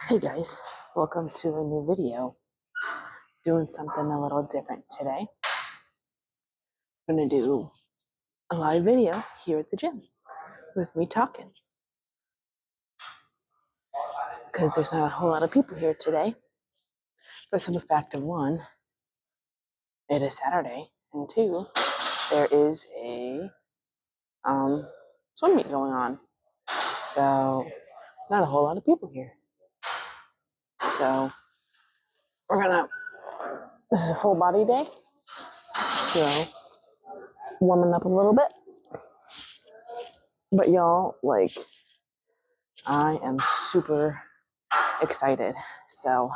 Hey guys, welcome to a new video. Doing something a little different today. I'm gonna do a live video here at the gym with me talking. Because there's not a whole lot of people here today. For the simple fact of one, it is Saturday, and two, there is a swim meet going on. So not a whole lot of people here. So this is a full body day. So warming up a little bit. But y'all, I am super excited. So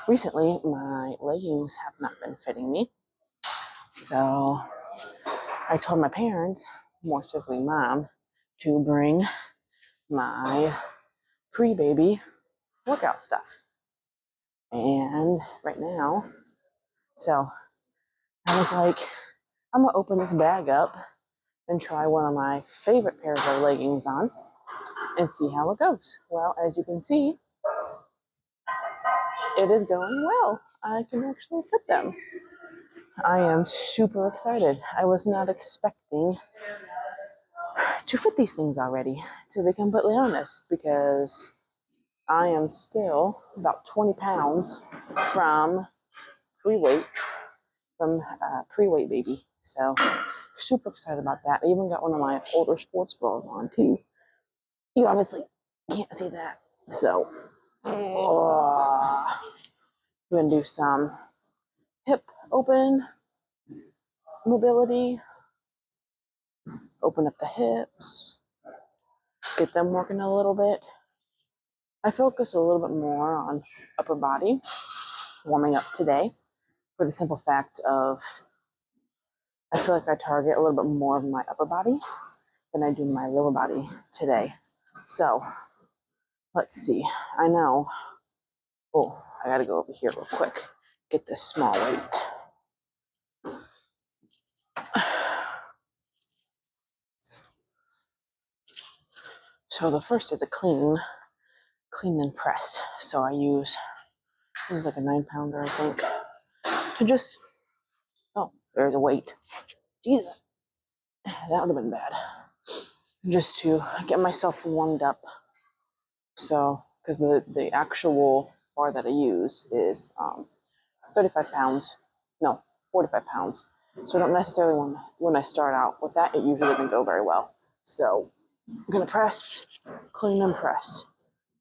recently my leggings have not been fitting me. So I told my parents, more specifically mom, to bring my pre-baby workout stuff. And right now, so I was like, I'm gonna open this bag up and try one of my favorite pairs of leggings on and see how it goes. Well, as you can see, it is going well. I can actually fit them. I am super excited. I was not expecting to fit these things already, to be completely honest, because I am still about 20 pounds from pre-weight, pre-weight baby. So super excited about that. I even got one of my older sports bras on too. You obviously can't see that. So we're gonna do some hip open mobility, open up the hips, get them working a little bit. I focus a little bit more on upper body, warming up today, for the simple fact of I feel like I target a little bit more of my upper body than I do my lower body today. So let's see. I know. Oh, I gotta go over here real quick. Get this small weight. So the first is a clean and press. So I use, this is like a 9-pounder, I think, to just, oh, there's a weight. Jesus, that would have been bad. Just to get myself warmed up. So, because the actual bar that I use is 35 pounds, no, 45 pounds. So I don't necessarily when I start out with that, it usually doesn't go very well. So I'm gonna press, clean and press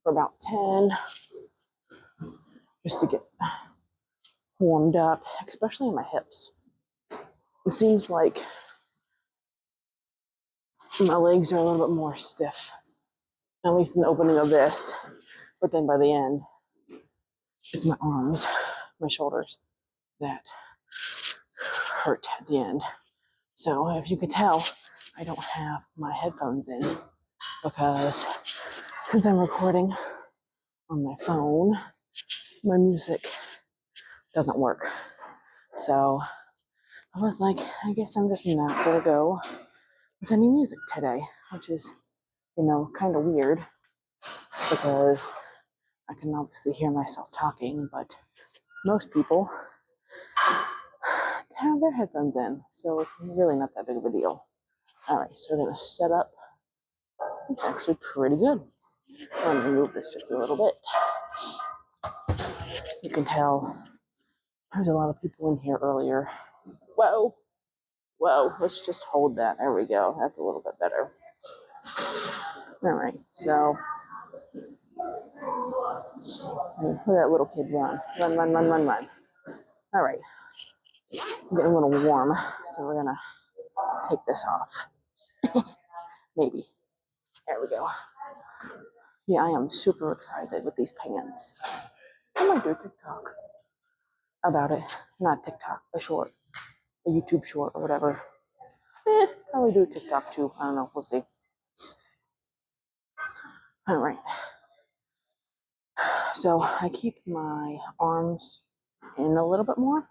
for about 10, just to get warmed up, especially in my hips. It seems like my legs are a little bit more stiff, at least in the opening of this. But then by the end, it's my arms, my shoulders that hurt at the end. So if you could tell, I don't have my headphones in because since I'm recording on my phone, my music doesn't work. So I was like, I guess I'm just not gonna go with any music today, which is, kind of weird because I can obviously hear myself talking, but most people have their headphones in, so it's really not that big of a deal. All right, so we're gonna set up. It's actually pretty good. Let me move this just a little bit. You can tell there's a lot of people in here earlier. Whoa, let's just hold that. There we go. That's a little bit better. All right, so look at that little kid run. Run. All right, I'm getting a little warm, so we're gonna take this off. Maybe. There we go. Yeah, I am super excited with these pants. I might do a TikTok about it. Not TikTok, a YouTube short or whatever. Probably do TikTok too. I don't know. We'll see. All right. So I keep my arms in a little bit more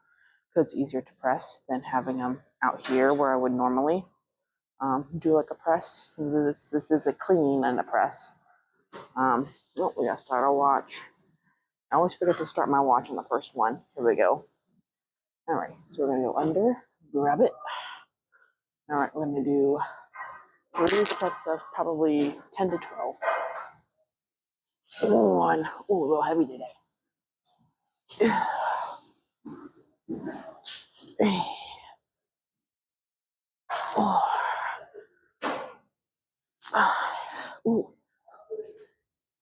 because it's easier to press than having them out here where I would normally. do like a press. Since this is a clean and a press. Oh, we gotta start our watch. I always forget to start my watch on the first one. Here we go. All right, so we're gonna go under, grab it. All right, we're gonna do 3 sets of probably 10 to 12. One. Ooh, a little heavy today. Oh. Ooh.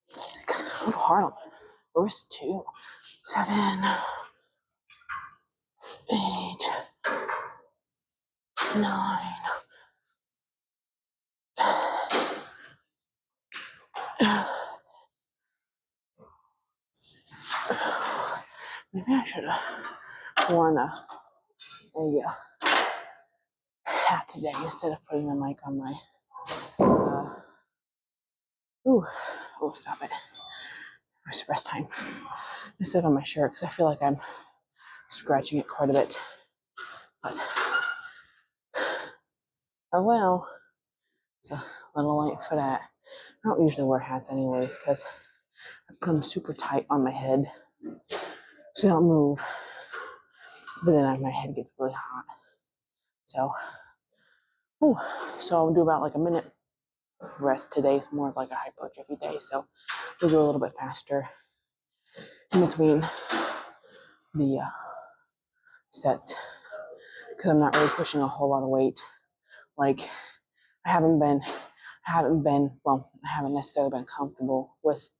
6. Oh, hard on my wrist too. 7, 8, 9. Maybe I should have worn a hat today instead of putting the mic on my. Stop it. Rest time. Instead of on my shirt because I feel like I'm scratching it quite a bit. But oh well, it's a little light for that. I don't usually wear hats anyways because I put them super tight on my head so they don't move. But then my head gets really hot. So I'll do about like a minute rest today. It's more of like a hypertrophy day, so we'll go a little bit faster in between the sets because I'm not really pushing a whole lot of weight. Like I haven't necessarily been comfortable with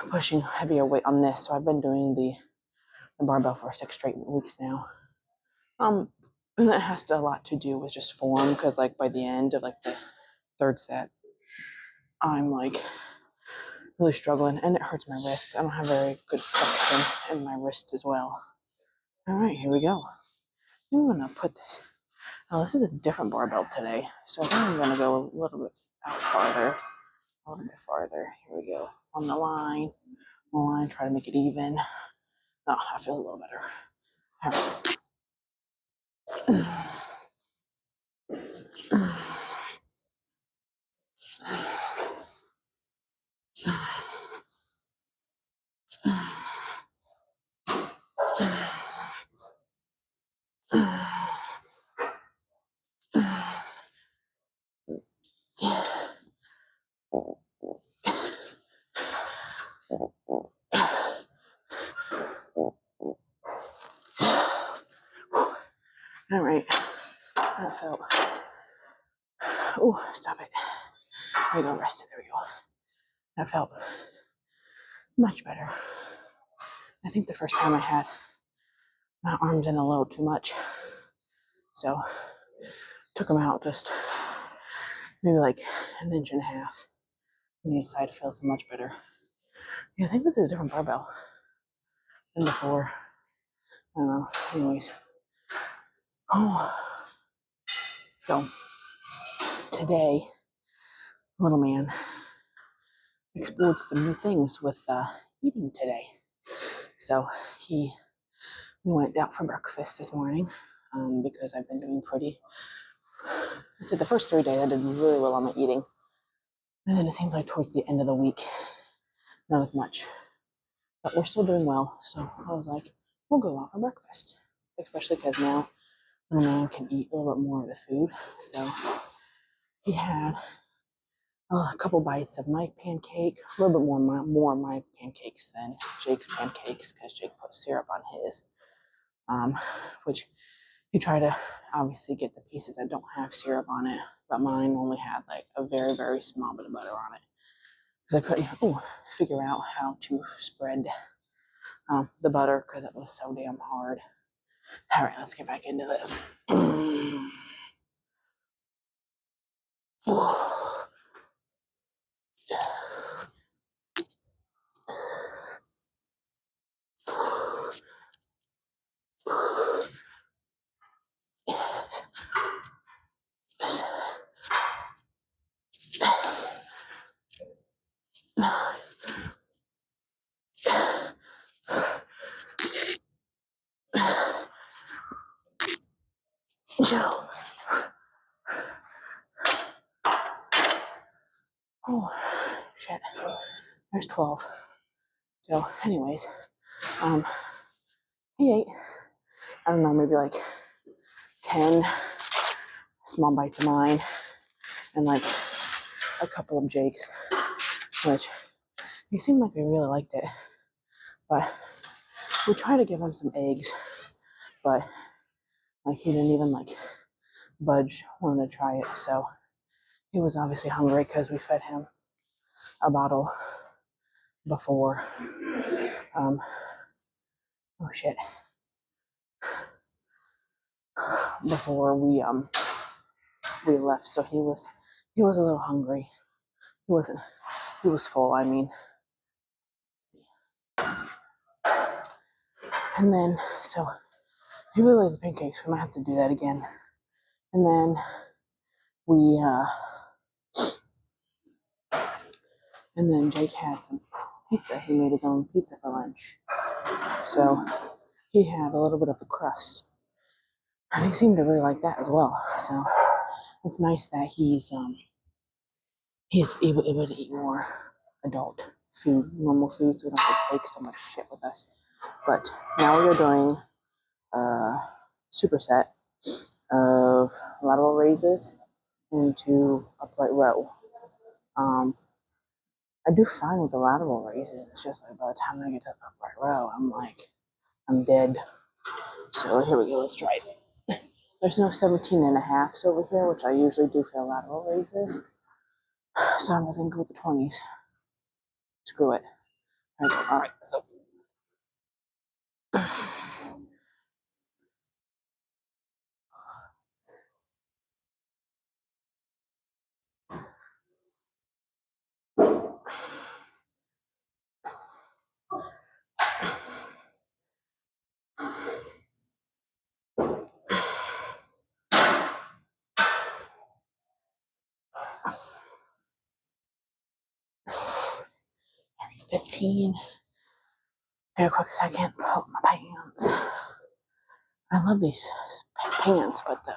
pushing heavier weight on this. So I've been doing the barbell for 6 straight weeks now. And that has a lot to do with just form because like by the end of like the 3rd set, I'm like really struggling and it hurts my wrist. I don't have very good flexion in my wrist as well. All right, here we go. I'm gonna put this. Oh, this is a different barbell today, so I think I'm gonna go a little bit farther. Here we go. On the line, try to make it even. Oh, that feels a little better. All right. All right, that felt. Oh, stop it. There we go, rest it. There we go. That felt much better. I think the first time I had my arms in a little too much, so took them out just maybe like 1.5 inches. And each side feels much better. Yeah, I think this is a different barbell than before. I don't know. Anyways. So today, little man explored some new things with eating today. So we went out for breakfast this morning because I've been doing pretty. I said the first 3 days I did really well on my eating. And then it seems like towards the end of the week, not as much. But we're still doing well. So I was like, we'll go out for breakfast. Especially because now my man can eat a little bit more of the food. So he had a couple bites of my pancake, a little bit more my pancakes than Jake's pancakes because Jake put syrup on his, which he tried to obviously get the pieces that don't have syrup on it, but mine only had like a very, very small bit of butter on it because I couldn't figure out how to spread the butter because it was so damn hard. All right, let's get back into this. Oh, shit. There's 12. So, anyways, he ate, I don't know, maybe like 10 small bites of mine and like a couple of Jake's, which he seemed like he really liked it. But we tried to give him some eggs, but like he didn't even like budge, wanted to try it. So he was obviously hungry because we fed him a bottle before. Oh shit! Before we left, so he was a little hungry. He wasn't. He was full. I mean. And then so he really liked the pancakes. We might have to do that again. And then we and then Jake had some pizza. He made his own pizza for lunch. So he had a little bit of the crust. And he seemed to really like that as well. So it's nice that he's able to eat more adult food, normal food, so we don't have to take so much shit with us. But now we are doing a superset of lateral raises into upright row. I do fine with the lateral raises. It's just like by the time I get to the upright row, I'm dead. So here we go, let's try it. There's no 17.5s over here, which I usually do for lateral raises. So I'm just gonna go with the 20s. Screw it. All right, so. 15. Here, quick second, pull up my pants. I love these pants, but the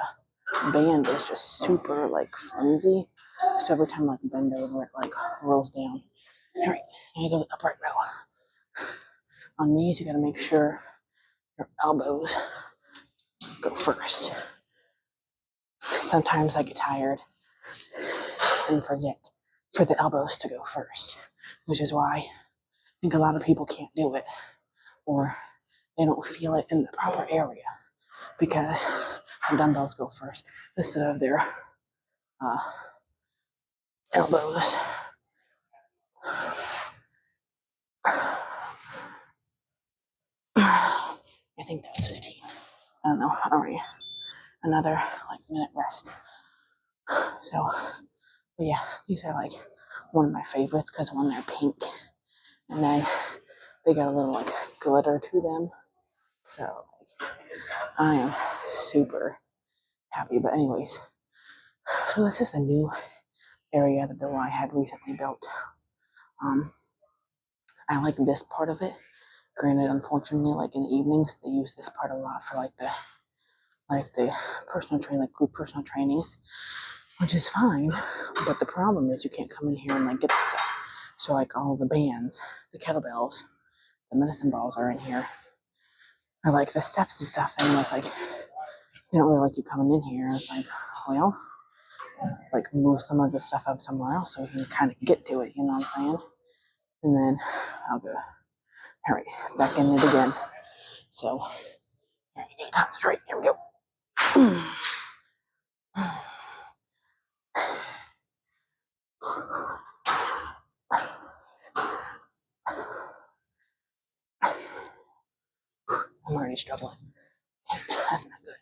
band is just super like flimsy. So every time I like bend over, it like rolls down. All right, here I go, upright row. On these, you gotta make sure your elbows go first. Sometimes I get tired and forget for the elbows to go first, which is why I think a lot of people can't do it, or they don't feel it in the proper area because the dumbbells go first instead of their elbows. I think that was 15. I don't know. All right, another like minute rest. So, but yeah, these are like one of my favorites because when they're pink, and then they got a little like glitter to them. So like, I am super happy. But anyways, so this is a new area that the Y had recently built. I like this part of it. Granted, unfortunately, like in the evenings, they use this part a lot for like the personal training, like group personal trainings, which is fine. But the problem is you can't come in here and like get the stuff. So like all the bands, the kettlebells, the medicine balls are in here, or like the steps and stuff. And it's like they don't really like you coming in here. It's like, well, like move some of the stuff up somewhere else so we can kind of get to it. You know what I'm saying? And then I'll go. All right, back in it again. So, all right, we gotta concentrate. Here we go. I'm already struggling. That's not good.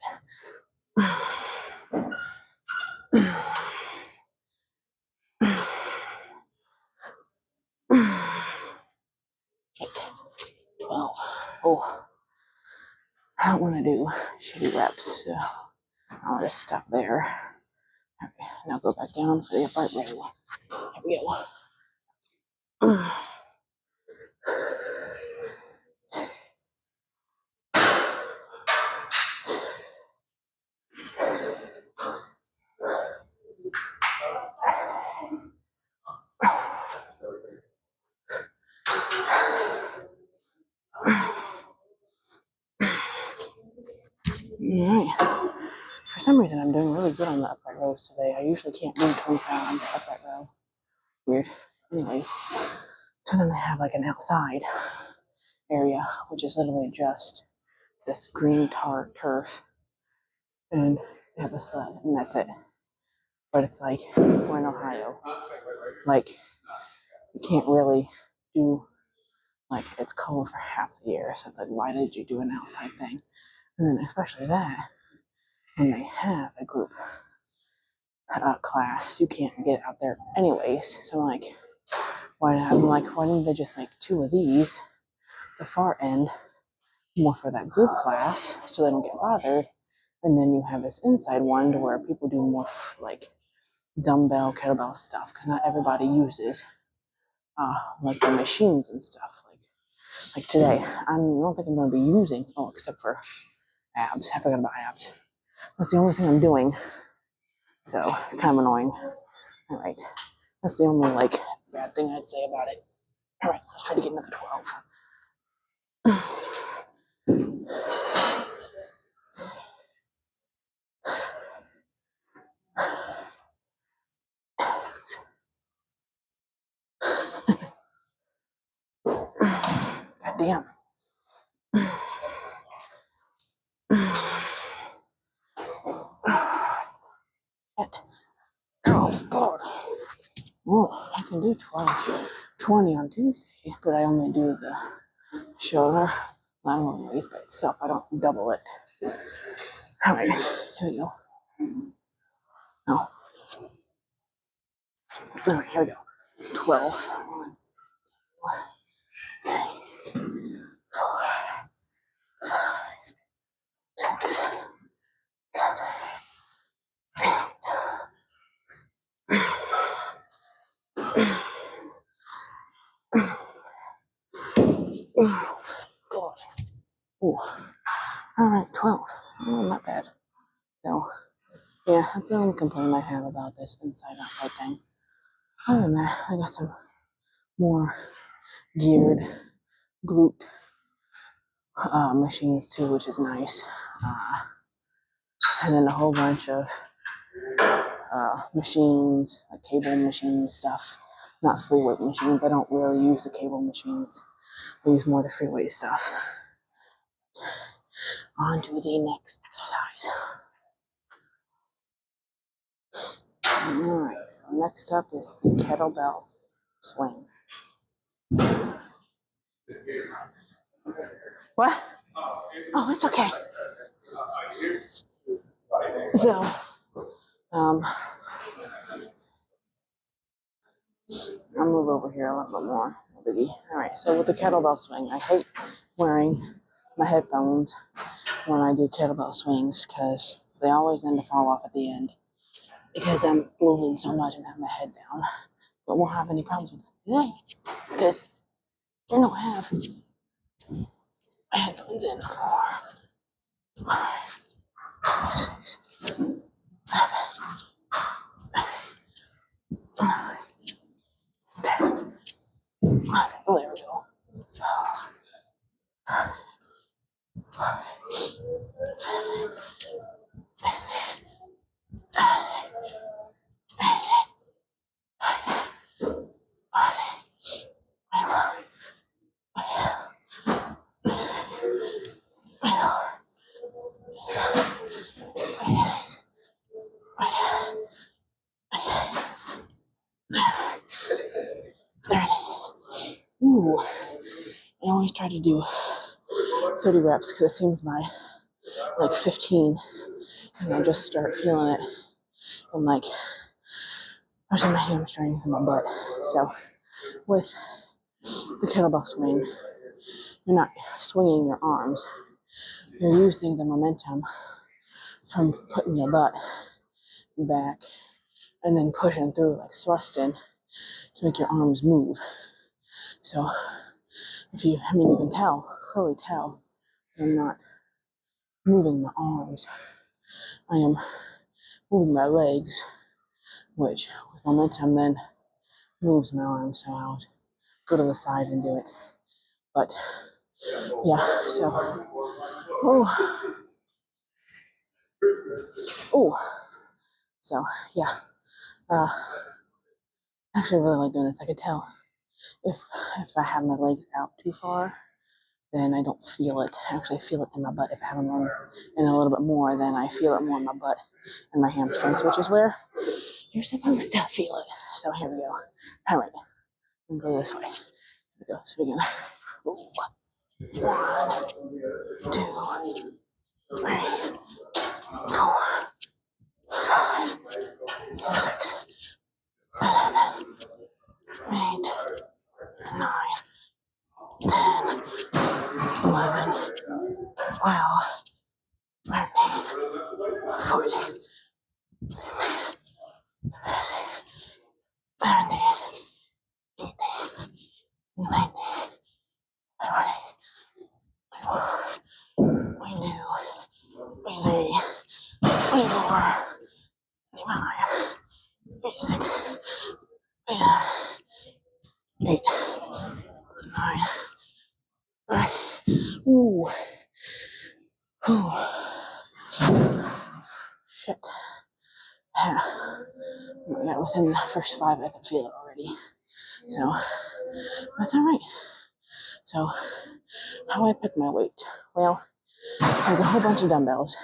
Okay, 12. Oh, I don't want to do shitty reps, so I'll just stop there. Okay, now go back down for the upright row. Here we go. the upright rows today. I usually can't do 20 pounds upright row. Weird. Anyways, so then they have like an outside area, which is literally just this green turf, and they have a sled, and that's it. But it's like, we're in Ohio. Like, you can't really do, like, it's cold for half the year. So it's like, why did you do an outside thing? And then especially that, when they have a group class, you can't get out there anyways. So I'm like, why didn't they just make 2 of these, the far end, more for that group class, so they don't get bothered, and then you have this inside one to where people do more like dumbbell, kettlebell stuff, because not everybody uses like the machines and stuff. Like today, I don't think I'm going to be using, except for abs. I forgot about abs. That's the only thing I'm doing. So, kind of annoying. All right. That's the only, like, bad thing I'd say about it. All right, let's try to get another 12. God damn. Shit. 12, God. Oh, I can do 12, 20 on Tuesday, but I only do the shoulder, lateral raise by itself. I don't double it. All right, here we go. No. All right, here we go. 12. 1, 2, 3, 4, 5, 6, 7, 8. God. Ooh. All right, 12. Oh, not bad. So, yeah, that's the only complaint I have about this inside-outside thing. Other than that, I got some more geared glute machines too, which is nice. And then a whole bunch of machines, like cable machine stuff. Not free weight machines. I don't really use the cable machines. I use more the free weight stuff. On to the next exercise. Alright, so next up is the kettlebell swing. What? Oh, it's okay. So, I'll move over here a little bit more. No biggie. Alright, so with the kettlebell swing, I hate wearing my headphones when I do kettlebell swings because they always end to fall off at the end because I'm moving so much and have my head down. But won't have any problems with it today because I don't have my headphones in. 4, 5, 6, 7, 8, 9, 10. Okay, well, there we go. 5, 6, 30. Ooh, I always try to do 30 reps because it seems my like 15 and I just start feeling it and like especially my hamstrings and my butt. So with the kettlebell swing, you're not swinging your arms, you're using the momentum from putting your butt back and then pushing through, like thrusting to make your arms move. So you can clearly tell I'm not moving my arms. I am moving my legs, which with momentum then moves my arms. So I'll go to the side and do it. But yeah, so oh, So yeah, actually I really like doing this. I could tell if I have my legs out too far, then I don't feel it. I actually feel it in my butt. If I have them on in a little bit more, then I feel it more in my butt and my hamstrings, which is where you're supposed to feel it. So here we go. All right, and go this way. Here we go. So we're gonna 1, 2, 3, 4, 5, 6, 7, 8, 9, 10, 11, 12, 13, 14, 17, 18, 19, 20, 21, 22, 23, 24, 25, 26, 27, 8, 9, 10. Ooh. Ooh. Shit. Yeah. Within the first 5, I could feel it already. So, that's alright. So, how I pick my weight? Well, there's a whole bunch of dumbbells,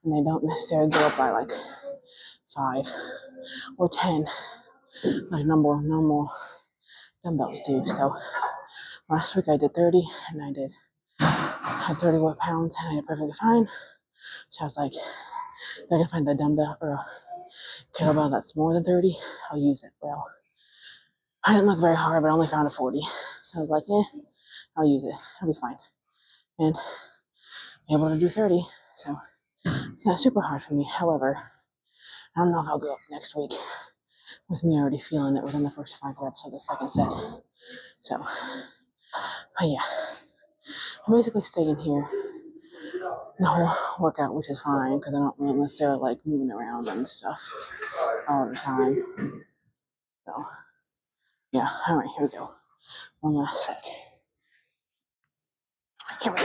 and they don't necessarily go up by like 5 or 10, like normal dumbbells do. So, last week I did 30, and I had 30 pounds, and I did perfectly fine. So I was like, if I can find a dumbbell or a kettlebell that's more than 30, I'll use it. Well, I didn't look very hard, but I only found a 40. So I was like, I'll use it. I'll be fine. And I'm able to do 30. So it's not super hard for me. However, I don't know if I'll go up next week with me already feeling it within the first 5 reps of the second set. So, but yeah, I basically stayed in here the whole workout, which is fine because I don't really necessarily like moving around and stuff all the time. So, yeah, all right, here we go. One last set. Here we go.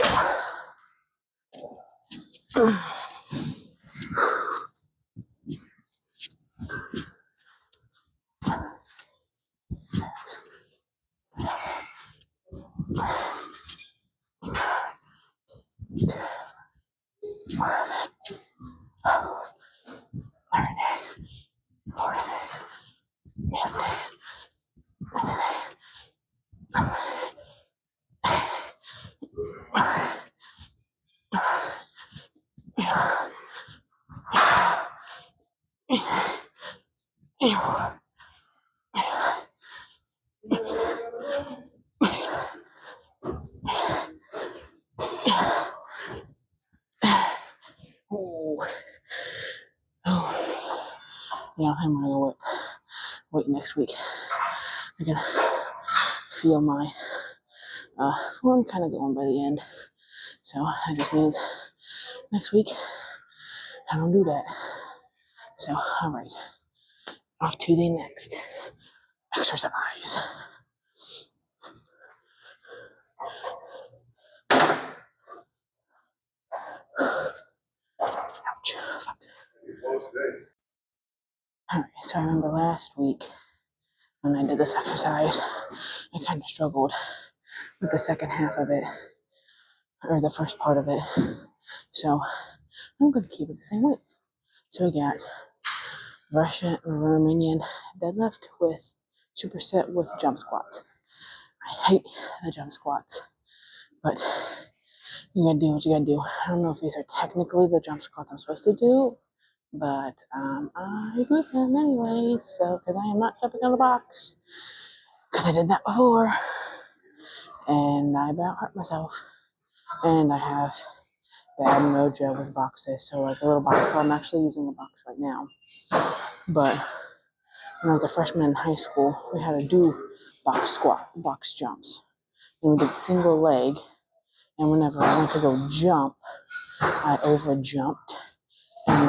Yeah, I'm gonna go wait next week. I can feel my form kind of going by the end. So that just means next week I don't do that. So, all right, off to the next exercise. Ouch. Fuck. All right, so I remember last week when I did this exercise, I kind of struggled with the second half of it, or the first part of it. So I'm going to keep it the same way. So we got Russian Romanian deadlift with superset with jump squats. I hate the jump squats, but you gotta do what you gotta do. I don't know if these are technically the jump squats I'm supposed to do, but I do them anyway. So, because I am not jumping on the box, because I did that before, and I about hurt myself, and I have bad mojo with boxes. So, like a little box. So I'm actually using a box right now, but when I was a freshman in high school, we had to do box jumps, and we did single leg. And whenever I went to go jump, I over jumped, and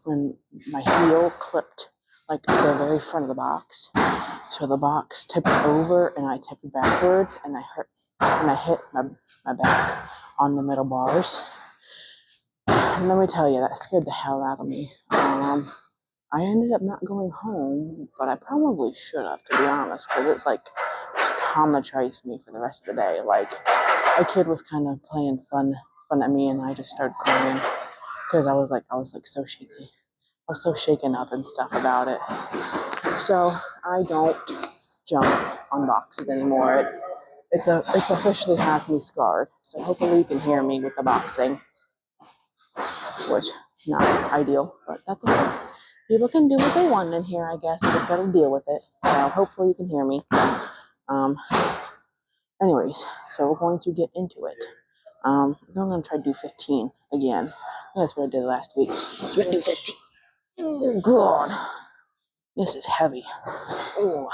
when my heel clipped like the very front of the box, so the box tipped over, and I tipped backwards, and I hit my back on the middle bars. And let me tell you, that scared the hell out of me. I ended up not going home, but I probably should have, to be honest, because it like traumatized me for the rest of the day. Like, a kid was kind of playing fun at me, and I just started crying because I was like so shaky. I was so shaken up and stuff about it. So I don't jump on boxes anymore. It's officially has me scarred. So hopefully you can hear me with the boxing, which not ideal, but that's okay. People can do what they want in here, I guess. I just gotta deal with it. So hopefully you can hear me. Anyways, so we're going to get into it. I'm gonna try to do 15 again. That's what I did last week. So we're gonna do 15. Oh God, this is heavy. Oh,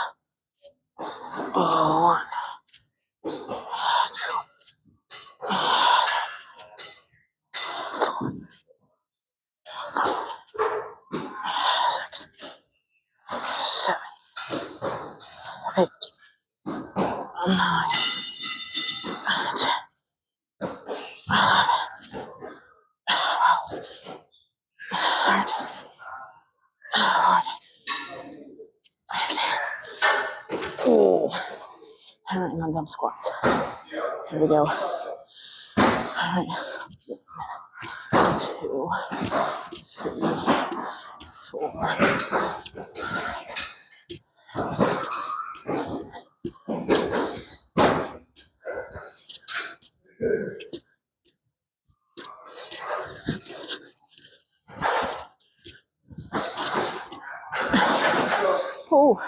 1, 6, 7, 8, 9, 10, 11, 12, 13, 14, 15. Oh, all right, now dumb squats. Here we go. All right, 2, 3, 4. Oh,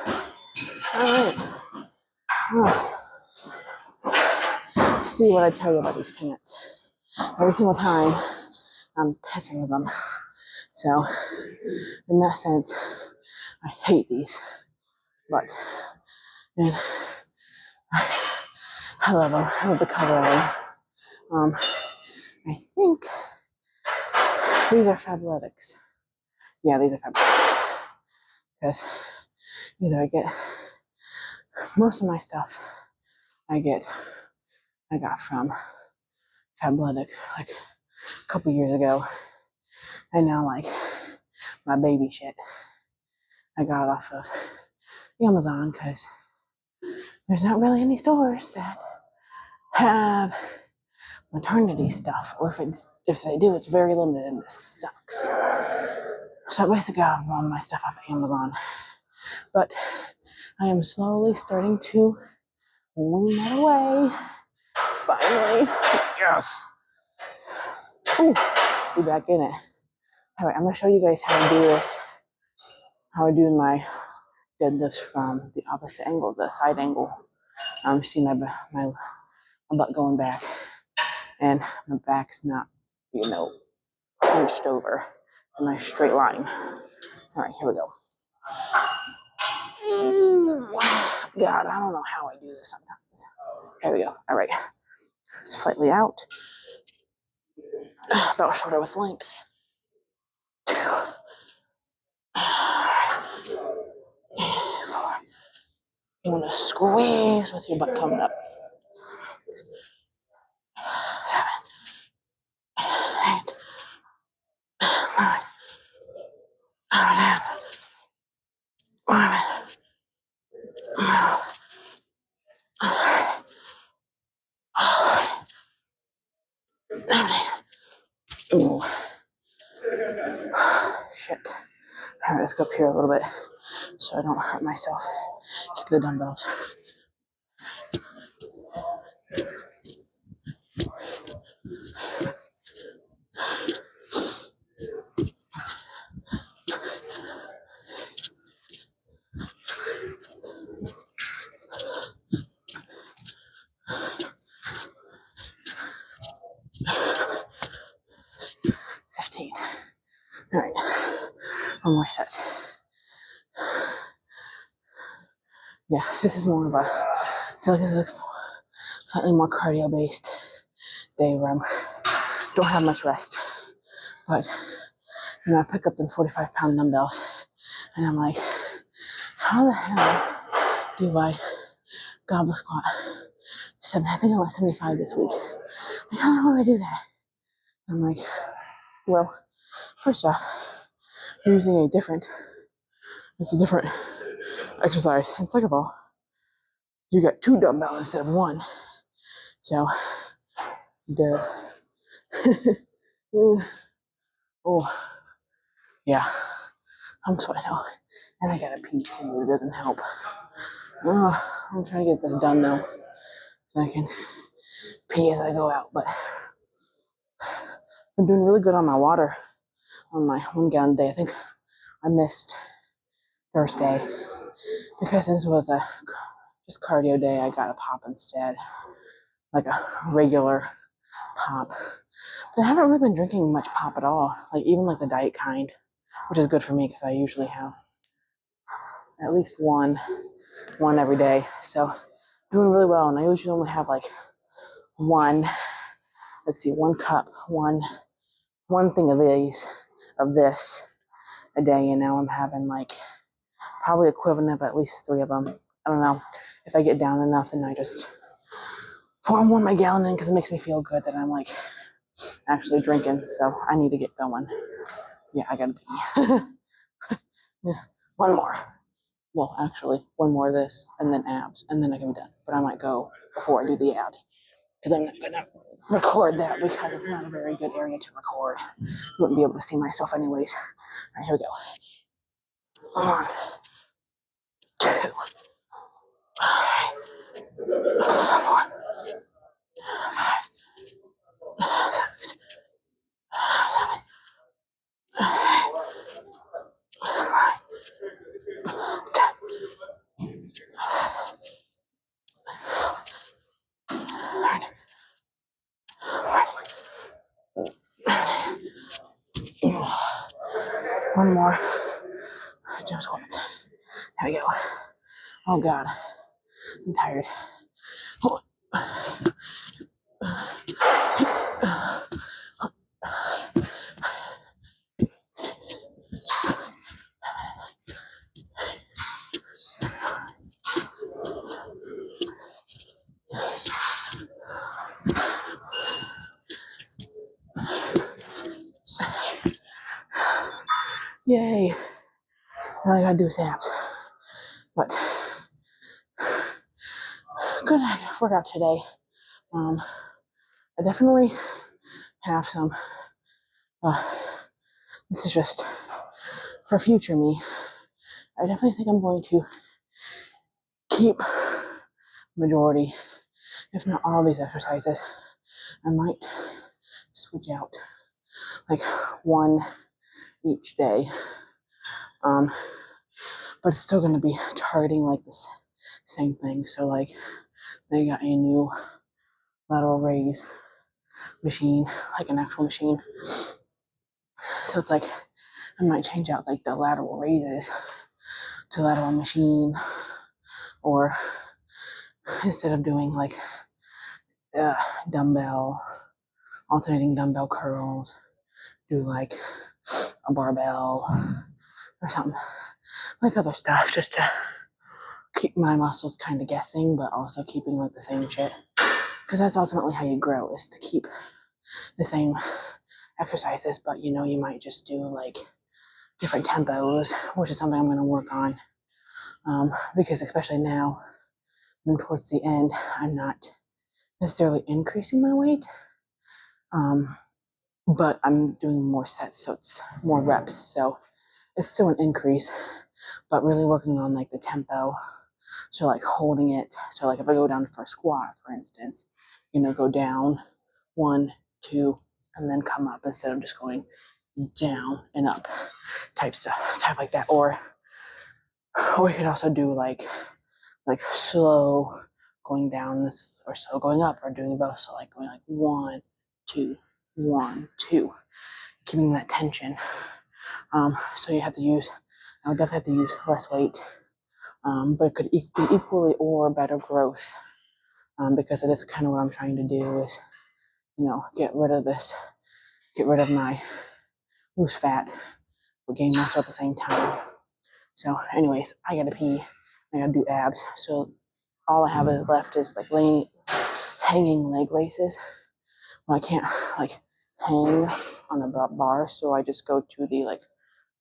all right. Oh. See what I tell you about these pants. Every single time I'm pissing with them. So, in that sense, I hate these. But, man, I love them. I love the color of them. I think these are Fabletics. Yeah, these are Fabletics. Because either I get most of my stuff I got from Fabletic like a couple years ago. And now like my baby shit I got it off of Amazon because there's not really any stores that have maternity stuff, or if they do, it's very limited, and this sucks. So I basically got all my stuff off of Amazon, but I am slowly starting to wing that away. Finally, yes. Ooh, be back in it. All right, I'm gonna show you guys how I do this. How I do my deadlifts from the opposite angle, the side angle. See my butt going back, and my back's not, hunched over. It's a nice straight line. All right, here we go. God, I don't know how I do this sometimes. There we go. All right, slightly out, about shoulder width length. 2, 4. You want to squeeze with your butt coming up. 7, 8, 9, 10, 11, 12. Ooh. Shit. All right, let's go up here a little bit so I don't hurt myself. Kick the dumbbells. All right, one more set. Yeah, this is more of I feel like this is a slightly more cardio based day where I don't have much rest. But, I pick up them 45-pound dumbbells and I'm like, how the hell do I goblet squat 7? I think I went 75 this week. Like, how the hell do I do that? I'm like, well, first off, you're using a different It's a different exercise. And second of all, you got 2 dumbbells instead of 1. So, duh. Oh, yeah. I'm sweating out. And I gotta pee too. It doesn't help. I'm trying to get this done though, so I can pee as I go out. But I'm doing really good on my water on my 1 gallon day. I think I missed Thursday because this was a just cardio day. I got a pop instead, like a regular pop. But I haven't really been drinking much pop at all, like even like the diet kind, which is good for me because I usually have at least one every day. So doing really well, and I usually only have like one. Let's see, 1 cup, one thing of this a day, and now I'm having like probably equivalent of at least 3 of them. I don't know if I get down enough, and I just pour 1 my gallon in because it makes me feel good that I'm like actually drinking. So I need to get going. Yeah, I gotta pee. Yeah, 1 more. Well, actually, 1 more of this, and then abs, and then I can be done. But I might go before I do the abs because I'm not gonna record that because it's not a very good area to record. You wouldn't be able to see myself anyways. All right, here we go. 1, 2, 4, 5, 6, 7, 10. 1 more. Jump squats. There we go. Oh God, I'm tired. Yay. All I gotta do is abs. But good workout today. I definitely have some, this is just for future me. I definitely think I'm going to keep majority, if not all these exercises. I might switch out like 1 each day. But it's still gonna be targeting like this same thing. So like they got a new lateral raise machine, like an actual machine. So it's like I might change out like the lateral raises to lateral machine, or instead of doing like alternating dumbbell curls, do like a barbell or something, like other stuff, just to keep my muscles kind of guessing, but also keeping like the same shit. Because that's ultimately how you grow, is to keep the same exercises, but you know, you might just do like different tempos, which is something I'm going to work on. Because especially now, when towards the end, I'm not necessarily increasing my weight, but I'm doing more sets, so it's more reps. So it's still an increase, but really working on like the tempo. So like holding it. So like if I go down for a squat, for instance, go down 1, 2, and then come up instead of just going down and up type like that. Or you could also do like slow going down this, or slow going up, or doing both. So like going like 1, 2, 1, 2, keeping that tension. So you have to use, I would definitely have to use less weight, but it could be equally or better growth, because it is kind of what I'm trying to do is, get rid of my loose fat, but gain muscle at the same time. So anyways, I gotta pee, I gotta do abs. So all I have left is like hanging leg raises. Well, I can't like hang on a bar, so I just go to the like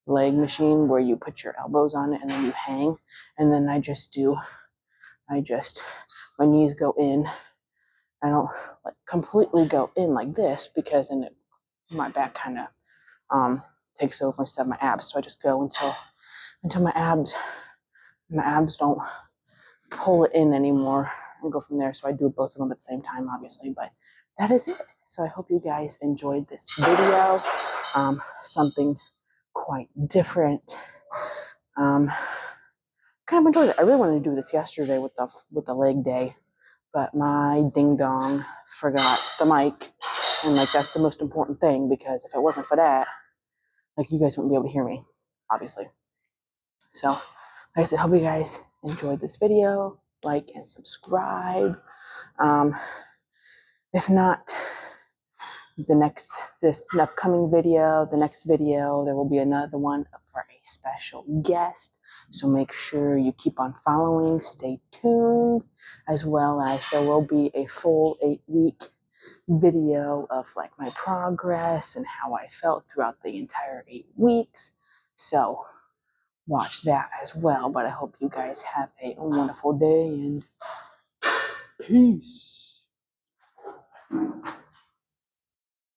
leg machine where you put your elbows on it and then you hang. And then my knees go in. I don't like completely go in like this because then my back kind of takes over instead of my abs. So I just go until my abs don't pull it in anymore and go from there. So I do both of them at the same time, obviously, but that is it. So I hope you guys enjoyed this video. Something quite different. Kind of enjoyed it. I really wanted to do this yesterday with the leg day, but my ding dong forgot the mic, and like that's the most important thing, because if it wasn't for that, like you guys wouldn't be able to hear me, obviously. So, like I said, hope you guys enjoyed this video. Like and subscribe. If not, this upcoming video, the next video, there will be another one for a special guest. So make sure you keep on following, stay tuned, as well as there will be a full 8-week video of like my progress and how I felt throughout the entire 8 weeks. So watch that as well. But I hope you guys have a wonderful day and peace.